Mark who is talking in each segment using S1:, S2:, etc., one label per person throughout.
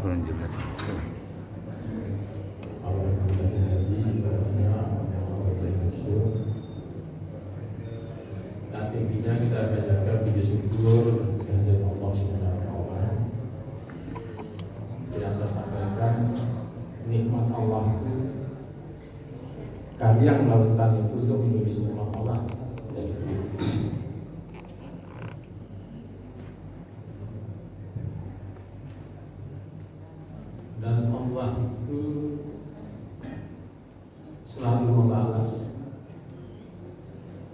S1: Nanti intinya kita akan jaga puji syukur kehadirat Allah Subhanahu wa taala. Yang saya sampaikan, nikmat Allah itu kami yang melakukan itu untuk menulis nikmat Allah. Dan Allah itu selalu membalas.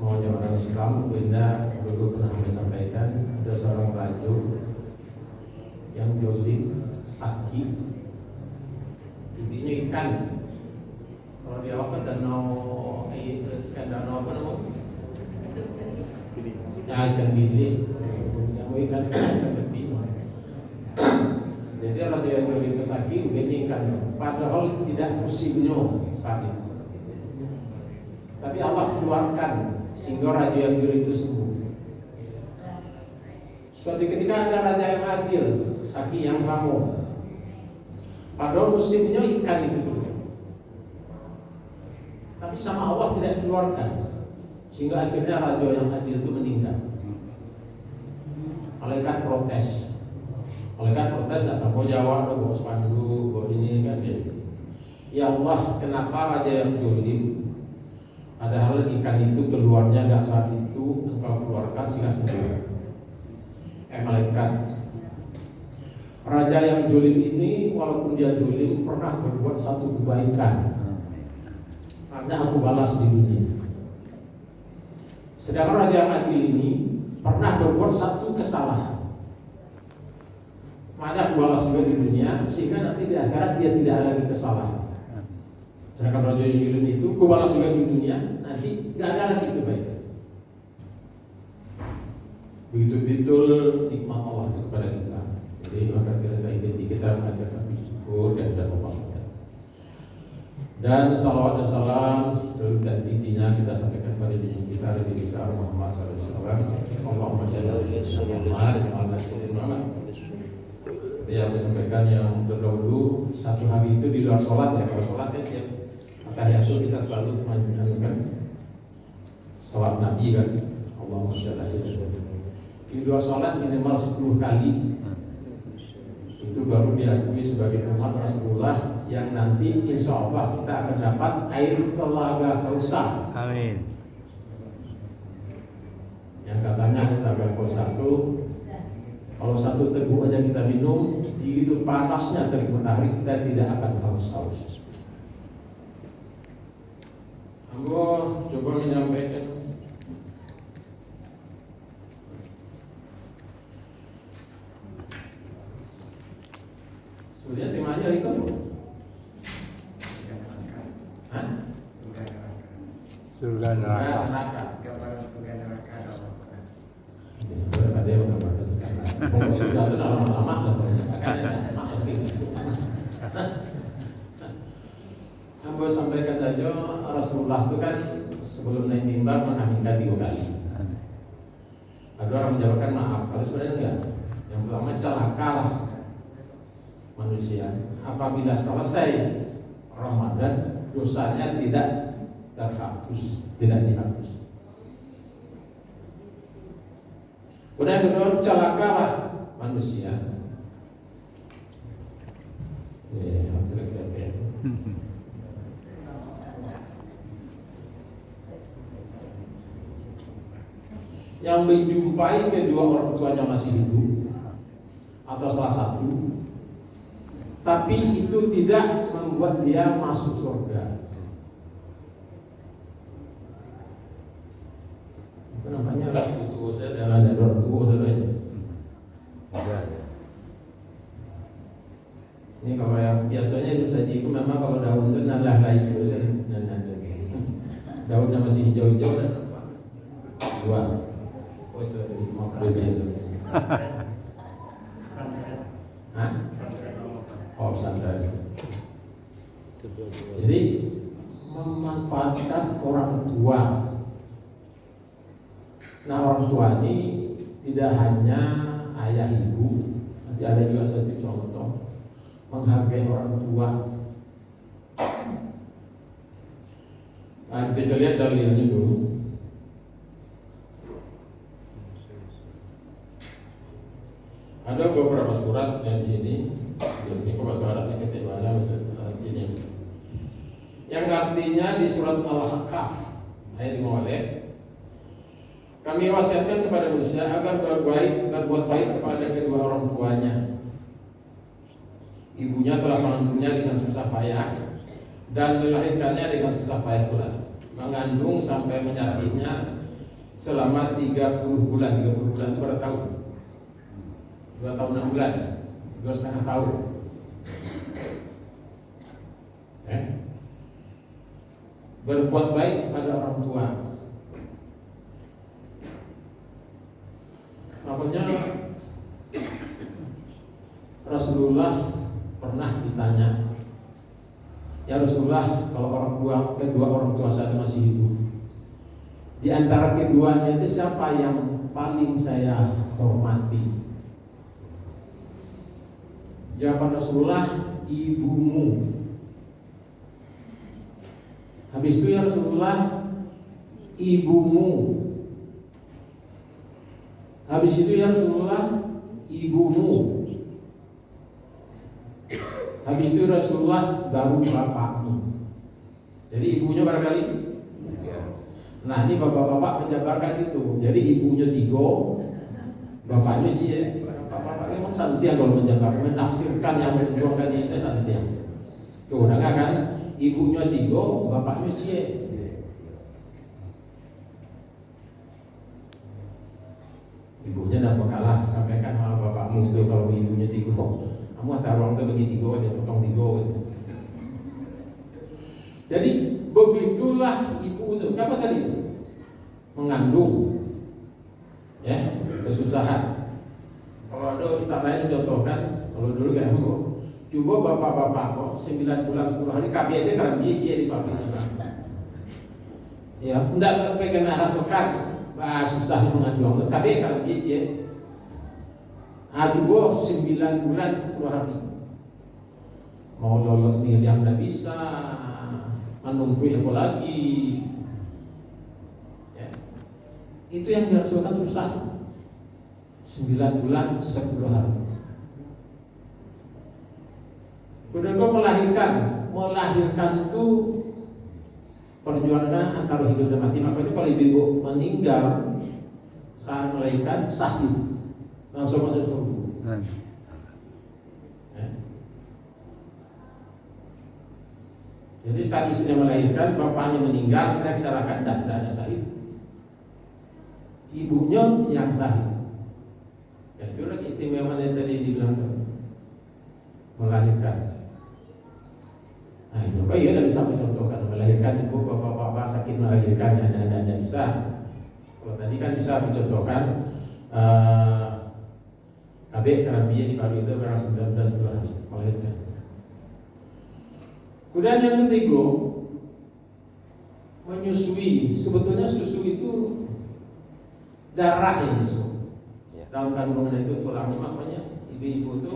S1: Maunya orang Islam, benda dulu pernah kami sampaikan, ada seorang raja yang jolim, sakit, intinya ikan. Kalau di awak kan danau, ikan danau apa namanya? Ya, ikan bilik, yang ikan lebih. Jadi kalau dia jolim sakit, bukannya ikan, padahal tidak musimnya saat itu. Tapi Allah keluarkan sehingga raja yang juri itu sembuh. Suatu ketika ada raja yang adil, saki yang sama. Padahal musimnya ikan itu dulu. Tapi sama Allah tidak dikeluarkan, sehingga akhirnya raja yang adil itu meninggal. Malaikat protes. Malaikat protes, nggak sampai jawab, bawa spanduk, bawa ini kan gitu. Ya Allah, kenapa raja yang jolim? Padahal ikan itu keluarnya nggak saat itu engkau keluarkan sehingga sembuh. Malaikat, raja yang jolim ini walaupun dia jolim pernah berbuat satu kebaikan. Makanya aku balas di dunia. Sedangkan raja yang adil ini pernah berbuat satu kesalahan. Makanya aku balas juga di dunia sehingga nanti di akhirat dia tidak ada lagi kesalahan. Sedangkan raja yang jolim itu aku balas juga di dunia, nanti nggak ada lagi kebaikan. Begitu-betul nikmat Allah itu kepada kita. Jadi maka sekali lagi kita mengajarkan puji syukur dan Allah SWT. Dan salawat dan salam seluruh dan tingginya kita sampaikan pada diri kita Nabi besar Muhammad SAW. Allahumma shalli ala Muhammad. Yang saya sampaikan yang terdahulu, satu hari itu di luar sholat ya. Kalau sholat kan ya tahiyatul kita selalu menyanyikan salat Nabi kan. Allahumma shalli ala Muhammad. Di luar sholat minimal 10 kali. Itu baru diakui sebagai umat Rasulullah yang nanti insya Allah kita akan dapat air telaga Kausar.
S2: Amin.
S1: Yang katanya telaga Kausar itu kalau satu teguk aja kita minum, begitu panasnya terik matahari kita tidak akan haus-haus. Aku coba menyampaikan sebenarnya temanya ikut tuh.
S2: Surga neraka.
S1: Ada yang menggambarkan pokok surga itu lama-lama lah Aku sampaikan saja Rasulullah itu kan sebelum naik mimbar mengaminkan 3 kali. Ada orang menjawabkan maaf, kalau sebenarnya enggak. Yang pertama celakalah manusia apabila selesai Ramadan dosanya tidak terhapus, tidak dihapus. Kemudian kedua, celakalah manusia. Yang menjumpai kedua orang tuanya masih hidup atau salah satu, tapi itu tidak membuat dia masuk surga. Itu namanya lah itu saya dengan ada orang tua saudara. Ini kalau yang biasanya itu saja itu memang kalau daun itu nalah lagi biasanya daunnya masih hijau-hijau dan apa? Dua. Oh itu ada 50 itu. Hah? Oh pesantren. Jadi memanfaatkan orang tua. Nah orang tua ini tidak hanya ayah ibu, nanti ada juga satu contoh menghargai orang tua. Nah, kita lihat dalilnya dulu. Ada beberapa surat yang di sini, ini kok bahasa Arabnya ketibanya bahasa ini. Yang artinya di surat Al-Ahqaf ayat 5. Kami wasiatkan kepada manusia agar berbuat baik kepada kedua orang tuanya. Ibunya telah mengandungnya dengan susah payah dan melahirkannya dengan susah payah pula. Mengandung sampai menyapitnya selama 30 bulan. 30 bulan itu berapa tahun? 2 tahun 6 bulan, 2,5 tahun. Berbuat baik pada orang tua. Makanya Rasulullah pernah ditanya, ya Rasulullah, kalau kedua orang tua saya masih hidup, di antara keduanya itu siapa yang paling saya hormati? Jawaban Rasulullah, ibumu. Habis itu ya Rasulullah, ibumu. Habis itu ya Rasulullah, ibumu. Habis itu Rasulullah, baru bapakmu. Jadi ibunya barangkali. Nah, ini bapak-bapak menjabarkan itu. Jadi ibunya 3, bapaknya sih. Bapak memang santiang kalau menjabarkan, menafsirkan yang menunjukkan itu santiang. Tuh, dengar kan? Ibunya 3, bapaknya cie. Ibunya tidak kalah, sampaikan sama bapakmu itu kalau ibunya 3. Kamu taruh itu bagi 3 aja, potong 3 gitu. Jadi begitulah ibu itu. Apa tadi? Mengandung, ya, kesusahan. Kalau ada ustaz lain contohkan, kalau dulu kayak aku, coba bapak-bapak kok 9 bulan 10 hari KBS karena dia di pabriknya. Ya, enggak pengen rasukan, susah mengandung. KB karena dia. Coba 9 bulan 10 hari. Mau lolos nih yang tidak bisa, menunggu apa lagi. Ya. Itu yang dirasakan susah. 9 bulan 10 hari. Kemudian kau melahirkan itu perjuangan antara hidup dan mati. Makanya kalau ibu meninggal saat melahirkan sahid, langsung masuk surga. Ya. Jadi saat istrinya melahirkan, bapaknya meninggal, saya bicarakan tidak ada sahid. Ibunya yang sahid. Ya, itu lagi istimewa yang tadi dibilang melahirkan. Nah, itu kan ya tidak bisa mencontohkan melahirkan itu bapak-bapak sakit melahirkan ada bisa. Kalau tadi kan bisa mencontohkan KB Karambia di Palu itu karena 19 bulan hari melahirkan. Kemudian yang ketiga, menyusui. Sebetulnya susu itu darah yang nyusu. Dalam kandungan itu tulangnya, makanya ibu-ibu itu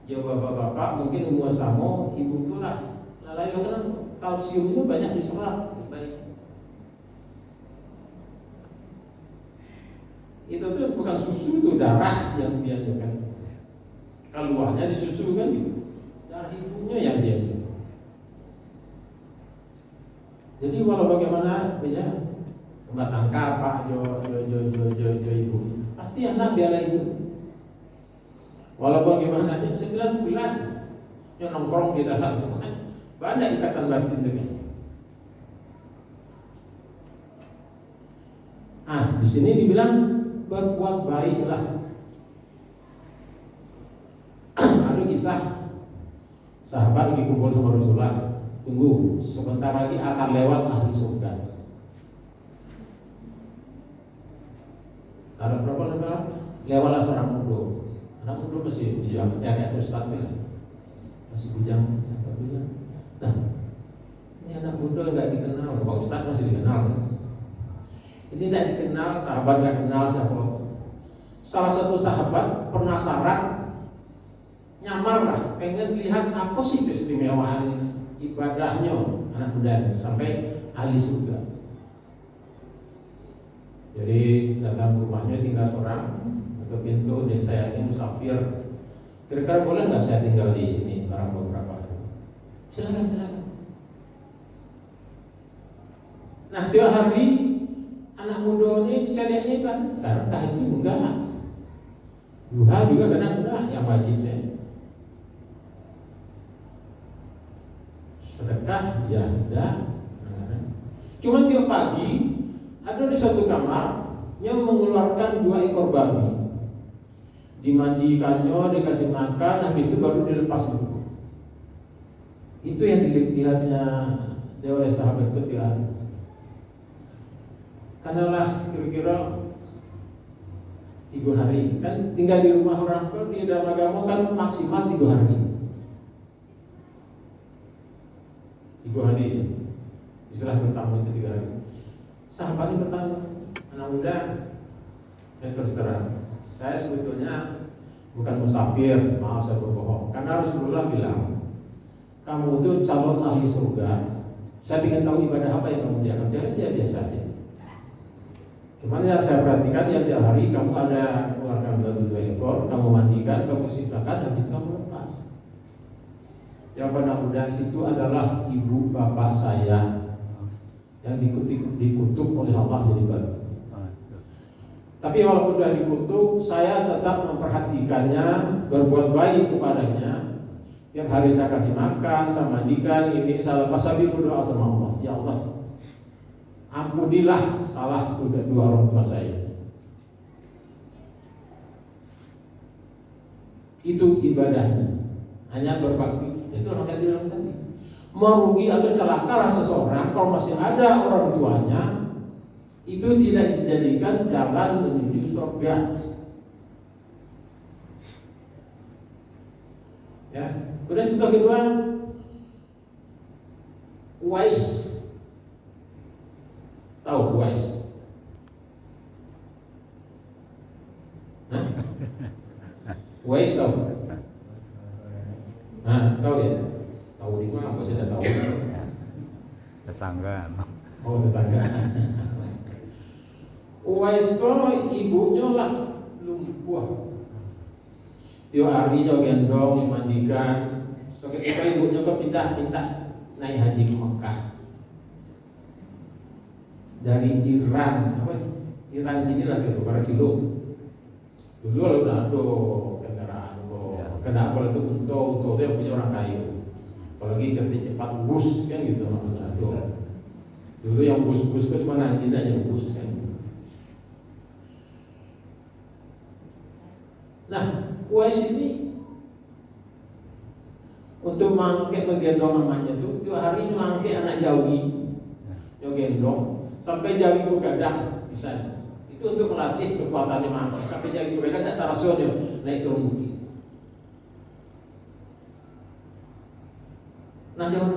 S1: ya bapak-bapak mungkin umur sama ibu itu lah. Lalu kan kalsium itu banyak diserap baik. Itu tuh bukan susu, itu darah yang dia kan keluarnya di susu kan gitu. Darah ibunya yang dia. Jadi walau bagaimana bisa batang kapak jo ibu, pasti anak biala ibu. Walaupun gimana aja 9 bulan yang nongkrong di dalam itu kan banyak ikatan batin dengan. Di sini dibilang berbuat baiklah. Ada kisah sahabat lagi kumpul sama Rasulullah. Tunggu, sebentar lagi akan lewat ahli surga. Ada berapa lewatlah seorang muda. Anak muda masih kayak ustaz masih bujang sampai bujang. Nah, ini anak muda nggak dikenal, Pak Ustaz masih dikenal. Ini tidak dikenal, sahabat nggak kenal siapa. Salah satu sahabat penasaran nyamar lah, pengen lihat apa sih keistimewaan ibadahnya anak muda ini sampai ahli surga. Jadi datang ke rumahnya tinggal seorang atau pintu dan saya ini musafir. Kira-kira boleh nggak saya tinggal di sini barang beberapa hari? Silakan, silakan. Nah, tiap hari anak muda ini carinya kan sekarang tahajud enggak, duha juga kadang enggak, yang wajib ya. Sedekah ya enggak. Cuma tiap pagi ada di satu kamar yang mengeluarkan 2 ekor babi, dimandikannya, dikasih makan, habis itu baru dilepas dulu. Itu yang dilihatnya oleh sahabat ketiga. Karena lah kira-kira 3 hari kan tinggal di rumah orang tua di dalam agama kan maksimal 3 hari. 3 hari istilah pertama itu 3 hari. Sahabat ini bertanya, anak muda, terus terang, saya sebetulnya bukan musafir, maaf saya berbohong. Karena Rasulullah bilang, kamu itu calon ahli surga. Saya ingin tahu ibadah apa yang kamu diakan. Saya lihat biasa aja. Cuman yang saya perhatikan ya tiap hari kamu ada keluarkan babi 2 ekor, kamu mandikan, kamu sisakan, habis kamu lepas. Yang anak muda itu adalah ibu bapak saya yang dikutuk oleh Allah jadi babi. Tapi walaupun sudah dikutuk, saya tetap memperhatikannya, berbuat baik kepadanya. Tiap hari saya kasih makan, saya mandikan, ini saya lepas, saya berdoa sama Allah, ya Allah, ampunilah salah 2 orang tua saya. Itu ibadahnya, hanya berbakti. Itu namanya bilang tadi. Merugi atau celaka seseorang kalau masih ada orang tuanya, itu tidak dijadikan jalan menuju surga. Ya, kemudian contoh kedua, Uwais. Tahu Uwais? Hah? Uwais tahu? Nah, tahu ya? Tahu di mana? Apa saya tahu?
S2: Tetangga.
S1: Oh, tetangga. Uwais kok ibunya lah lumpuh. Tiap hari dia gendong, dimandikan. Ketika ibunya kok minta naik haji ke Mekah. Dari Iran, apa? Iran ini lagi beberapa kilo. Dulu udah ada kendaraan, kenapa itu untung itu yang punya orang kaya. Apalagi kereta cepat bus kan gitu, ada. Dulu yang bus-bus itu cuma nanti aja bus kan. Nah, Uwais ini untuk menggendong namanya itu 2 hari mangke anak jawi, yo gendong sampai jawi begadang bisa. Itu untuk melatih kekuatannya mangke sampai jawi begadang tak tarasionnya naik turun bukit. Nah, jangan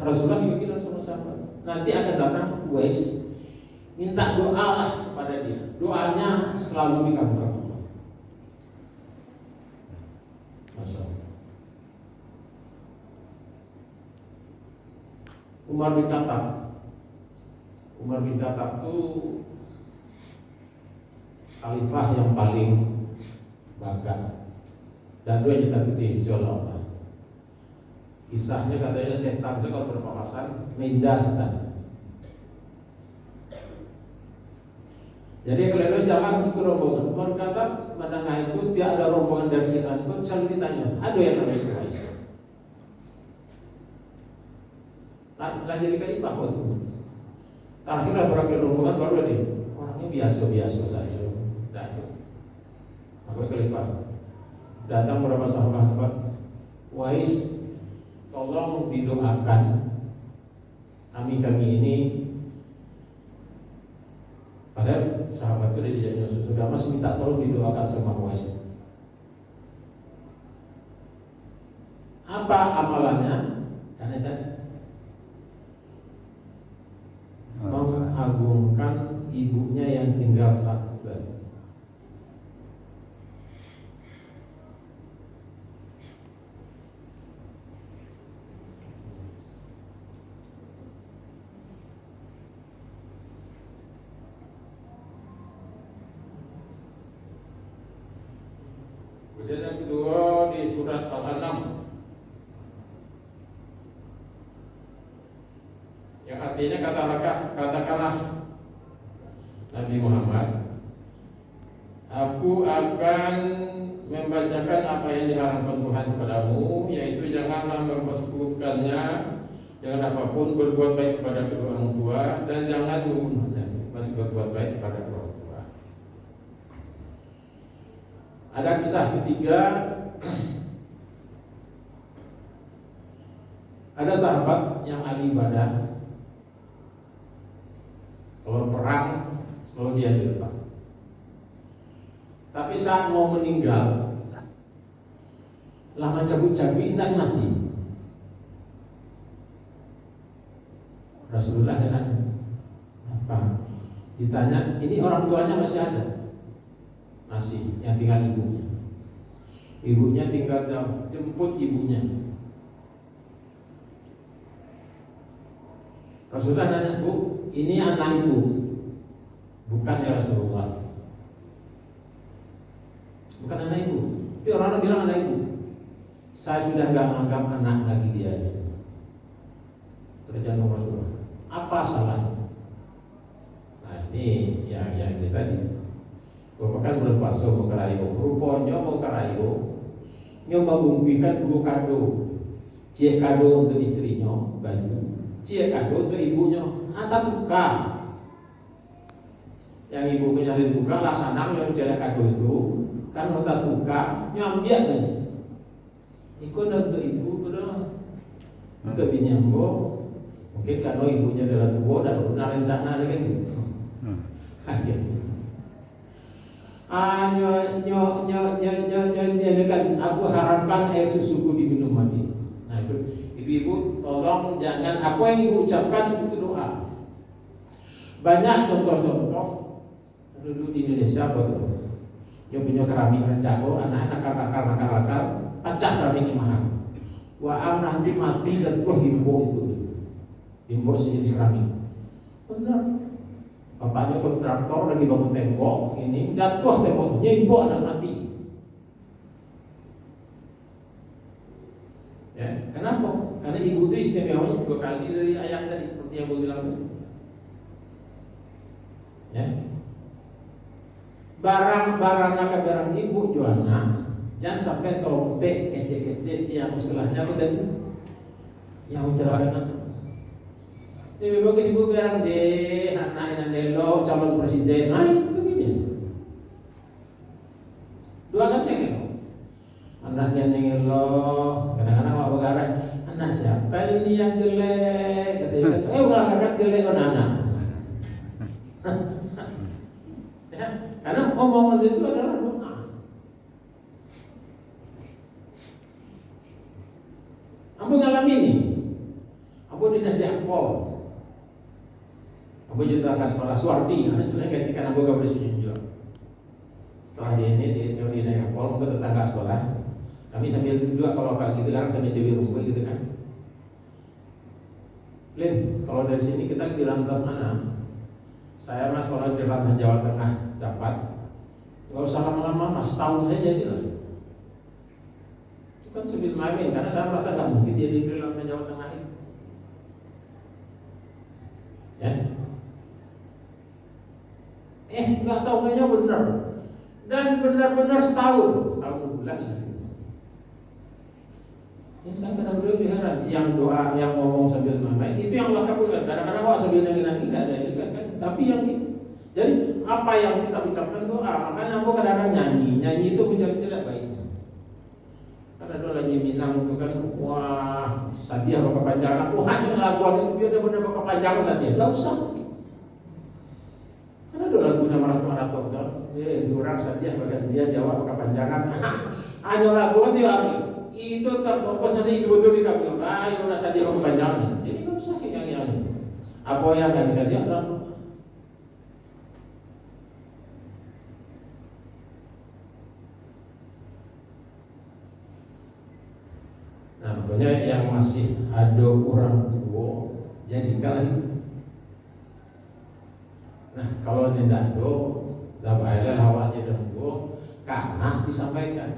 S1: Rasulullah juga bilang sama-sama. Nanti akan datang Uwais minta doa lah kepada dia. Doanya selalu dikabulkan. Umar bin Khattab itu khalifah yang paling bangga dan dua yang ditakuti Allah. Kisahnya katanya setan itu kalau berpapasan minda setan. Jadi kalau ada jalan ke rombongan, Umar bin Khattab menengah itu dia ada rombongan dari Iran pun selalu ditanya, ada yang namanya Uwais. Lagi jadi khalifah waktu terakhirlah berakhir rombongan baru tadi orangnya biasa saja, tidak ada. Maka khalifah datang beberapa sahabat, Uwais, tolong didoakan kami ini. Padahal sahabat itu dijadikan sudah mas minta tolong didoakan sama Uwais. Apa amalannya? Karena tadi mengagungkan ibunya yang tinggal 1 bulan. Dan yang kedua di surat Al-An'am, yang artinya katakanlah Nabi Muhammad, aku akan membacakan apa yang diharamkan Tuhan kepadamu, yaitu janganlah mempersekutukannya dengan apapun, berbuat baik kepada kedua orang tua, dan jangan membunuhnya, masih berbuat baik kepada kedua orang tua. Ada kisah ketiga, ada sahabat yang ahli ibadah, kalau perang selalu dia di depan. Tapi saat mau meninggal, lama cabut-cabut dan mati. Rasulullah heran, apa? Ditanya, ini orang tuanya masih ada? Masih, yang tinggal ibunya. Ibunya tinggal jauh, jemput ibunya. Rasulullah nanya, Bu, ini anak ibu? Bukan ya Rasulullah. Bukan anak ibu. Tapi orang bilang anak ibu. Saya sudah gak menganggap anak lagi dia. Terjadi Rasulullah. Apa salahnya? Nah ini yang ini tadi. Bapak kan bulan puasa mau kerayo. Rupanya mau kerayo. Nyoba memberikan 2 kado. Cie kado untuk istrinya, baju. Cie kado untuk ibunya, atas buka. Yang ibu nyari buka lah sanang yang cari kado itu. Kan mau tak buka, nyambiak aja. Ikut untuk ibu, untuk bini ambo. Mungkin kalau ibunya adalah tua dan benar rencana kan gitu. Aja. Kan aku haramkan air susuku diminum mandi. Nah itu ibu-ibu tolong jangan apa yang ibu ucapkan itu doa. Banyak contoh-contoh dulu di Indonesia apa tuh? Yang punya keramik rencago, anak-anak nakal-nakal, pecah keramik mahal. Wah nanti mati dan gua himbo itu. Himbo sejenis keramik. Benar. Bapaknya kontraktor lagi bangun tembok, ini jatuh temboknya, himbo anak mati. Ya, kenapa? Karena ibu itu istimewanya 2 kali dari ayat tadi seperti yang gue bilang tadi. Ya. Barang ibu Joanna, jangan sampai trompet kecil-kecil yang istilahnya apa tadi? Yang mencerahkan. Jadi bagus ibu bilang deh, anak Nandelo calon presiden, nah itu begini. 2 anaknya gitu. Anaknya Nandelo, kadang-kadang mau bergarai, anak siapa ini yang jelek? Katanya, bergarai jelek anak. Karena omongan itu adalah doa. Ambo ngalami ini. Ambo dinas di Akpol. Ambo juga ke sekolah Suwardi. Sebenarnya ketika Ambo gak bersujud juga. Setelah di dinas Akpol, ambo tetangga sekolah. Kami sambil duduk kalau pagi itu kan sambil cewek rumput gitu kan. Lin, kalau dari sini kita di lantas mana? Saya mas sekolah di Rantan Jawa Tengah dapat, nggak usah lama-lama mas, setahun saja jadi lah. Itu kan sambil main, karena saya merasa nggak mungkin dia di Rantan Jawa Tengah ini. Ya, nggak tahu kayaknya benar, dan benar-benar setahun bulan. Ya saya kadang-kadang heran, yang doa, yang ngomong sambil main, itu yang Allah kabulkan. Kadang-kadang kok sambil nangis nggak ada juga kan. Tapi yang ini, jadi apa yang kita ucapkan doa, makanya aku kadang-kadang nyanyi itu mencari tidak baik. Karena doa lagi Minang itu kan, wah Sadia bapak panjangan, hanya lagu itu biar benar-benar bapak panjangan Sadia, nggak usah. Karena doa lagunya marato-marato itu, orang Sadia bagian dia jawab bapak panjangan, hanya lagu itu terpokok nanti betul di kami, ayo udah Sadia bapak panjangan, jadi nggak usah yang apa yang ganti-ganti adalah. Nah, pokoknya yang masih ada orang tua jadikanlah itu. Nah, kalau tidak ada, tak baiklah awalnya orang tua karena disampaikan.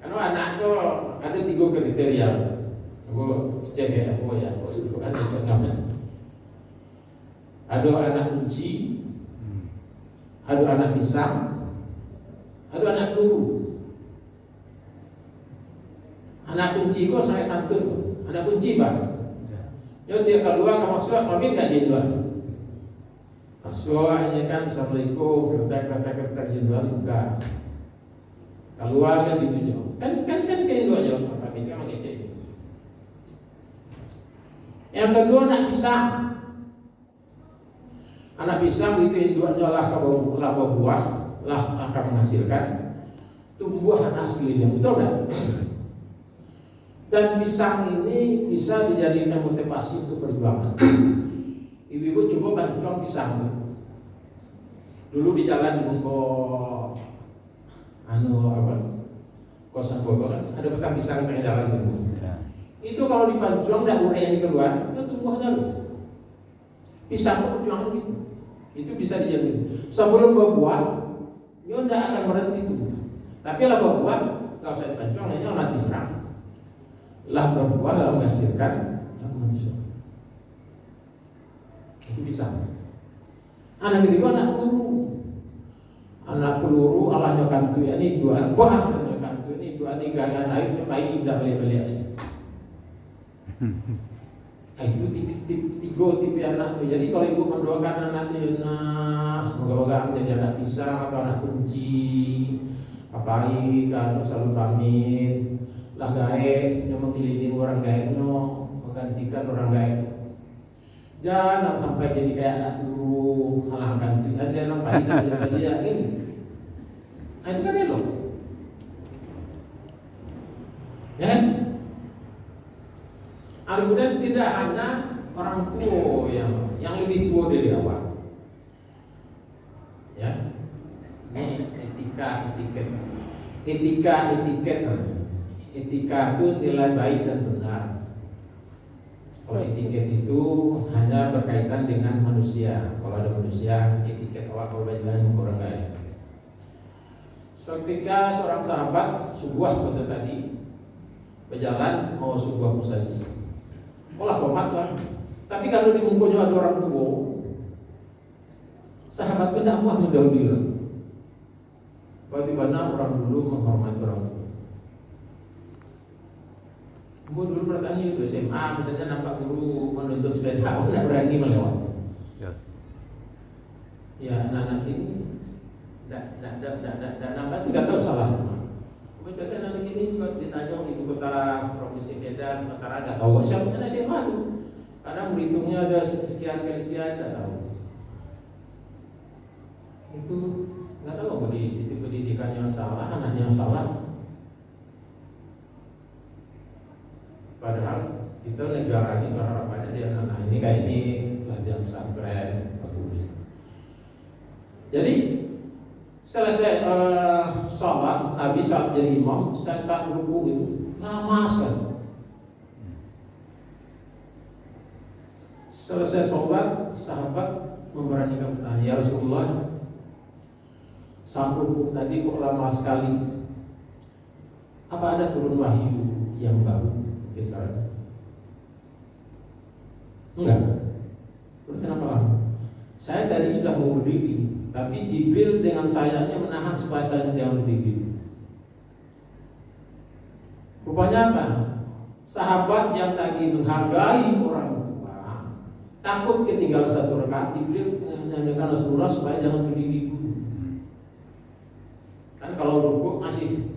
S1: Karena anak tuh ada 3 kriteria. Aku cek ya, aku ya, aku sudah kan contohnya. Ada anak kunci, ada anak pisang, ada anak peluru. Anak kunci kok saya santun, anak kunci pak. Yo dia kedua kamu sudah pamit gak jenduan. Masuk ini kan assalamualaikum, kereta jenduan buka. Keluar kan gitu jo. Kan kayak aja pamit kan ngecek. Yang kedua anak pisang. Anak pisang itu induannya lah buah, lah akan menghasilkan tumbuh anak sekeliling, betul kan? Dan pisang ini bisa dijadikan motivasi untuk perjuangan. Ibu-ibu coba bancuan pisang. Dulu di jalan Bungko, kosan Bogor kan ada petang pisang tengah jalan itu. Itu kalau dipancuang daun yang keluar, itu tumbuh terus. Pisang perjuangan gitu. Itu bisa dijamin. Sebelum berbuah, dia tidak akan berhenti tumbuh. Tapi lah berbuah, kalau saya dipancuang, hanya mati serang. Lah berbuah, lah menghasilkan, mati serang. Itu bisa. Anak ketiga anak peluru. Anak peluru Allah nyokan tu ini dua buah nyokan tu ini dua ni gagan air baik indah balik-balik. Itu tipe anak tu. Jadi kalau ibu mendoakan anaknya, semoga-moga menjadi anak pisang atau anak kunci, apai kalau selalu pamit, lah gaek, yang mengkelilingi orang gaeknya, menggantikan orang gaek. Jangan sampai jadi kayak anak dulu, halangkan tu. Ada yang pahit, ada dia ini. Itu kan itu. Ya kan? Kemudian tidak hanya orang tua yang lebih tua dari awal. Ya, ini etika itu nilai baik dan benar. Kalau etiket itu hanya berkaitan dengan manusia. Kalau ada manusia, etiket awak kalau baik kurang baik. Ketika seorang sahabat sebuah kota tadi berjalan mau sebuah musaji. Olah komat kan. Tapi kalau di mumpungnya ada orang tua, sahabat tidak mau mendahului. Bagaimana orang dulu menghormati orang tua. Gue dulu perasaannya itu SMA, misalnya nampak guru menuntut sepeda, aku tidak berani melewati. Ya anak-anak ini tidak nampak, tidak tahu salahnya. Misalnya anak ini juga ditanya ibu kota provinsi Medan, Utara, tidak tahu siapa SMA itu. Kadang berhitungnya ada sekian kali sekian, tidak tahu. Itu nggak tahu mau di sistem pendidikan yang salah, anaknya yang salah. Padahal kita negara ini harapannya dia anak ini kayak ini latihan pesantren bagus. Jadi selesai sholat, Nabi saat jadi imam, saat ruku itu lama sekali. Selesai sholat, sahabat memberanikan bertanya, ya Rasulullah, saat ruku tadi kok lama sekali? Apa ada turun wahyu yang baru? Kisah. Enggak. Terus kenapa lama? Saya tadi sudah mau berdiri, tapi Jibril dengan sayapnya menahan supaya saya jangan berdiri. Rupanya apa? Sahabat yang tadi menghargai orang tua, takut ketinggalan satu rakaat, Jibril menyanyikan Rasulullah supaya jangan berdiri dulu. Kan kalau rukuk masih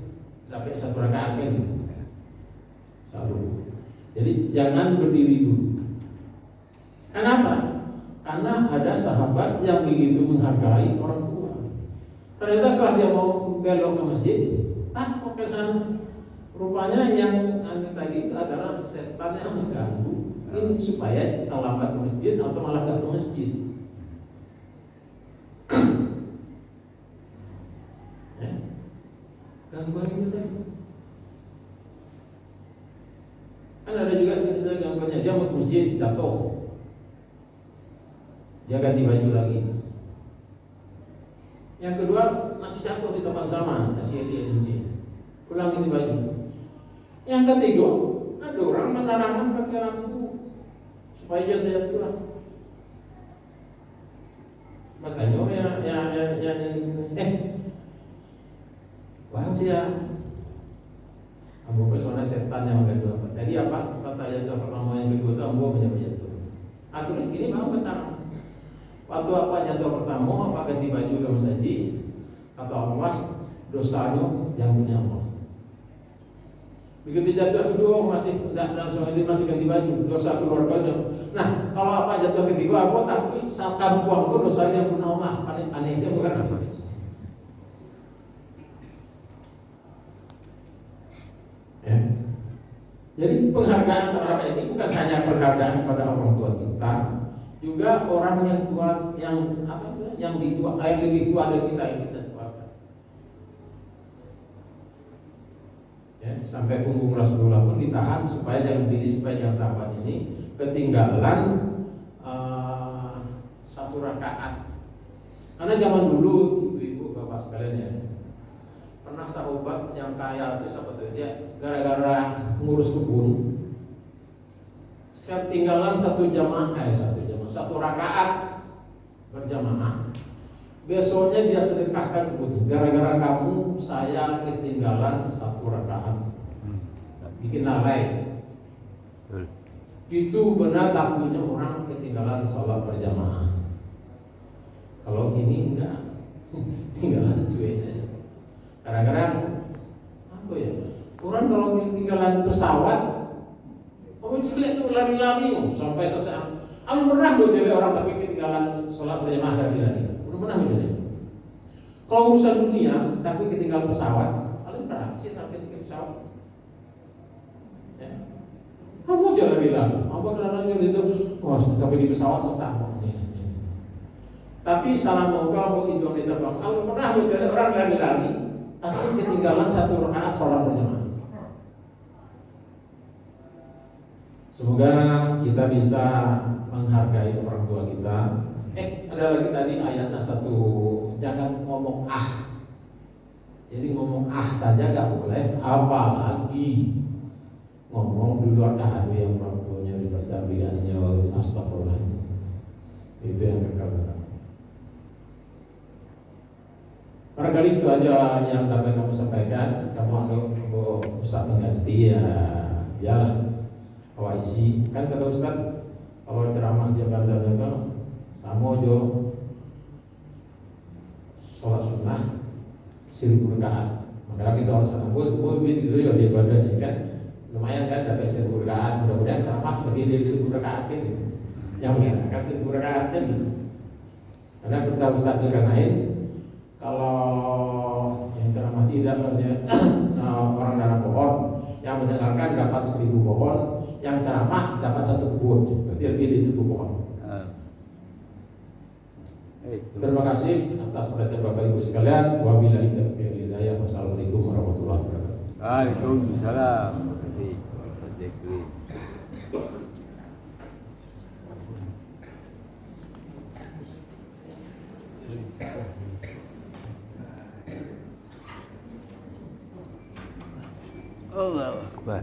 S1: sampai satu rakaat kan gitu. Jadi jangan berdiri dulu. Kenapa? Karena ada sahabat yang begitu menghargai orang tua. Ternyata setelah dia mau belok ke masjid, kok ke sana? Rupanya yang tadi itu adalah setan yang mengganggu. Ini supaya terlambat ke masjid atau malah gak ke masjid. Gangguan itu tadi. Kan ada juga cerita gangguannya, dia mau ke masjid jatuh, dia ganti baju lagi. Yang kedua masih jatuh di tempat sama, kasih dia kunci. pulang ganti baju. Yang ketiga, ada orang menanamkan pakai lampu supaya jangan terjatuh tulang. Makanya bang sih ya, ambo pesona setan yang kedua. Jadi apa? Kata yang pertama yang kedua itu ambo menjatuh. Atau ini mau betul. Waktu apa jatuh pertama, apa ganti baju kamu saji? Kata Allah, dosanya yang punya Allah. Begitu jatuh kedua masih tidak langsung ini masih ganti baju, dosa keluarganya. Nah, kalau apa jatuh ketiga apa tapi saat kamu buangku dosa yang punya Allah. Anehnya bukan apa? Ya. Jadi penghargaan terhadap ini bukan hanya penghargaan pada orang tua kita, juga orang yang tua yang apa itu yang lebih tua dari kita yang kita tuakan. Ya, sampai punggung Rasulullah pun ditahan supaya jangan sahabat ini ketinggalan satu rakaat. Karena zaman dulu ibu-ibu bapak sekalian ya, pernah sahabat yang kaya itu sahabat dia gara-gara ngurus kebun, ketinggalan satu rakaat berjamaah. Besoknya dia sedekahkan kebun. Gara-gara kamu saya ketinggalan satu rakaat. Bikin lalai. Itu benar takutnya orang ketinggalan sholat berjamaah. Kalau ini enggak, tinggalan cuek saja. Kadang-kadang apa ya? Orang kalau ketinggalan pesawat, kamu jelek tuh lari-lari sampai selesai. Kamu pernah gue jelek orang tapi ketinggalan sholat berjamaah lari-lari? Belum pernah gue jelek. Kalau urusan dunia tapi ketinggalan pesawat, paling terakhir tapi ketinggalan pesawat. Ya. Kamu jangan bilang, apa kadang-kadang itu, sampai di pesawat sesat. Tapi salah mau kamu itu diterbang. Kalau pernah mencari orang lari-lari, tapi ketinggalan satu rakaat sholat berjamaah. Semoga kita bisa menghargai orang tua kita. Ada lagi tadi ayatnya satu, jangan ngomong ah. Jadi ngomong ah saja nggak boleh, apalagi ngomong di luar ahadu yang orang tuanya dibaca beriannya astagfirullah. Itu yang kekal. Barangkali itu aja yang dapat kamu sampaikan. Kamu bisa mengganti ya isi. Kan kata Ustaz, kalau ceramah dia bandar sama jo sholat sunnah 1000 rakaat. Maka kita harus sambut, itu ya di badan kan. Lumayan kan dapat 1000 rakaat. Mudah-mudahan ceramah lebih dari 1000 rakaat kan. Yang menyenangkan 1000 rakaat kan. Karena kita Ustaz yang lain, kalau yang ceramah tidak orang dalam pohon, yang mendengarkan dapat 1000 pohon, yang ceramah dapat 1 kebun, berarti lebih dari 1000 pohon. Terima kasih atas perhatian Bapak Ibu sekalian. Wabillahi taufiq wal hidayah. Wassalamualaikum warahmatullahi wabarakatuh.
S2: Waalaikumsalam. Allahu Akbar.